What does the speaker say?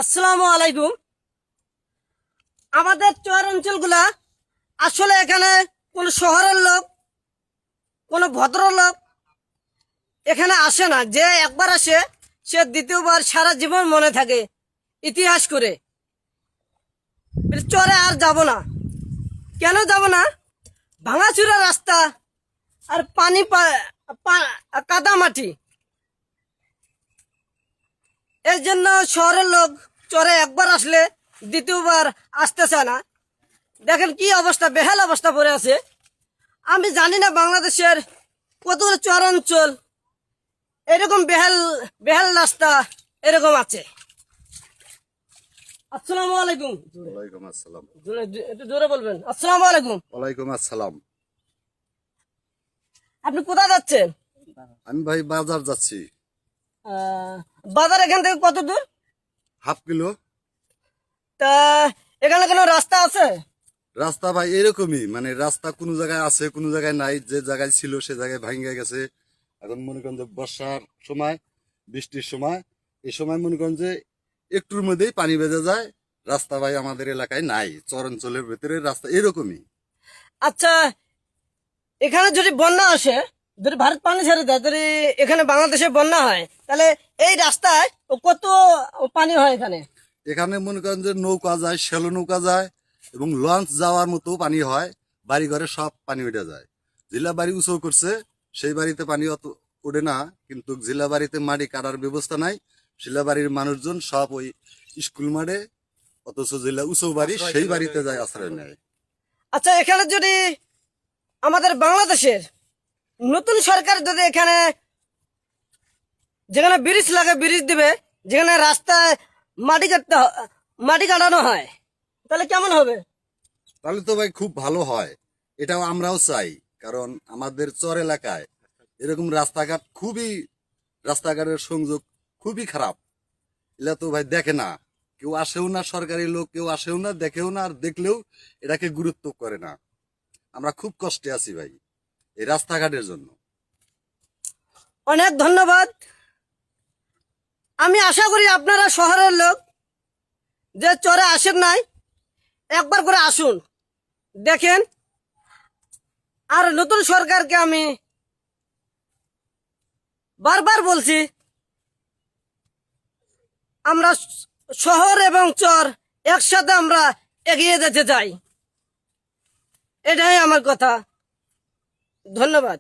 আসসালামু আলাইকুম। আমাদের চর অঞ্চলগুলা আসলে এখানে কোন শহরের লোক, কোন ভদ্রলোক এখানে আসে না। যে একবার আসে সে দ্বিতীয়বার সারা জীবন মনে থাকে ইতিহাস করে। চরে আর যাব না। কেন যাব না? ভাঙাচুরা রাস্তা আর পানি কাদা মাটি, এর জন্য শহরের লোক চরে একবার আসলে দ্বিতীয়বার আসতে চায় না। দেখেন কি অবস্থা, বেহাল অবস্থা পড়ে আছে। আমি জানি না বাংলাদেশের কতগুলো চর অঞ্চল এরকম বেহাল বেহাল রাস্তা এরকম আছে। আসসালামু আলাইকুম। ওয়ালাইকুম আসসালাম। একটু জোরে বলবেন। আসসালামু আলাইকুম। ওয়ালাইকুম আসসালাম। আপনি কোথায় যাচ্ছেন? আমি ভাই বাজার যাচ্ছি। বাজার এখান থেকে কত দূর? Half kilo. তা এখানে কোনো রাস্তা আছে? রাস্তা ভাই এরকমই, মানে রাস্তা কোনো জায়গায় আছে কোনো জায়গায় নাই। যে জায়গায় ছিল সে জায়গায় ভাঙ্গা গেছে। এখন মনে করেন যে বর্ষার সময়, বৃষ্টির সময়, এই সময় মনে করেন যে একটুর মধ্যেই পানি বেজে যায়। রাস্তা ভাই আমাদের এলাকায় নাই। চর অঞ্চলের ভেতরে রাস্তা এরকমই। আচ্ছা, এখানে যদি বন্যা আসে, যদি ভারত পানি ছেড়ে দেয়, যদি এখানে বাংলাদেশে বন্যা হয়, তাহলে এই রাস্তায় কত পানি হয় এখানে? এখানে মনে করেন যে নৌকা যায়, শ্যালো নৌকা যায় এবং লঞ্চ যাওয়ার মতো পানি হয়। বাড়ি ঘরে সব পানি উঠে যায়। জেলা বাড়ি উঁচু করছে, সেই বাড়িতে পানি অত ওঠে না। কিন্তু জেলা বাড়িতে মাটি কাটার ব্যবস্থা নাই। জেলা বাড়ির মানুষজন সব ওই স্কুল মাঠে, অথচ জেলা উঁচু বাড়ি সেই বাড়িতে যায় আশ্রয় নেয়। আচ্ছা, এখানে যদি আমাদের বাংলাদেশের নতুন সরকার যদি এখানে যেখানে ব্রিজ লাগে ব্রিজ দিবে, যেখানে রাস্তায় মাটি কাটানো হয়, তাহলে কেমন হবে? তাহলে তো ভাই খুব ভালো হয়। এটাও আমরাও চাই। কারণ আমাদের চর এলাকায় এরকম রাস্তাঘাট খুবই, রাস্তাঘাটের সংযোগ খুবই খারাপ। এলা তো ভাই দেখে না, কেউ আসেও না, সরকারি লোক কেউ আসেও না, দেখেও না, আর দেখলেও এটাকে গুরুত্ব করে না। আমরা খুব কষ্টে আছি ভাই এই রাস্তাঘাটের জন্য। অনেক ধন্যবাদ। আমি আশা করি আপনারা শহরের লোক যে চরে আসেন নাই, একবার করে আসুন, দেখেন। আর নতুন সরকারকে আমি বারবার বলছি, আমরা শহর এবং চর একসাথে আমরা এগিয়ে যেতে চাই। এটাই আমার কথা। ধন্যবাদ।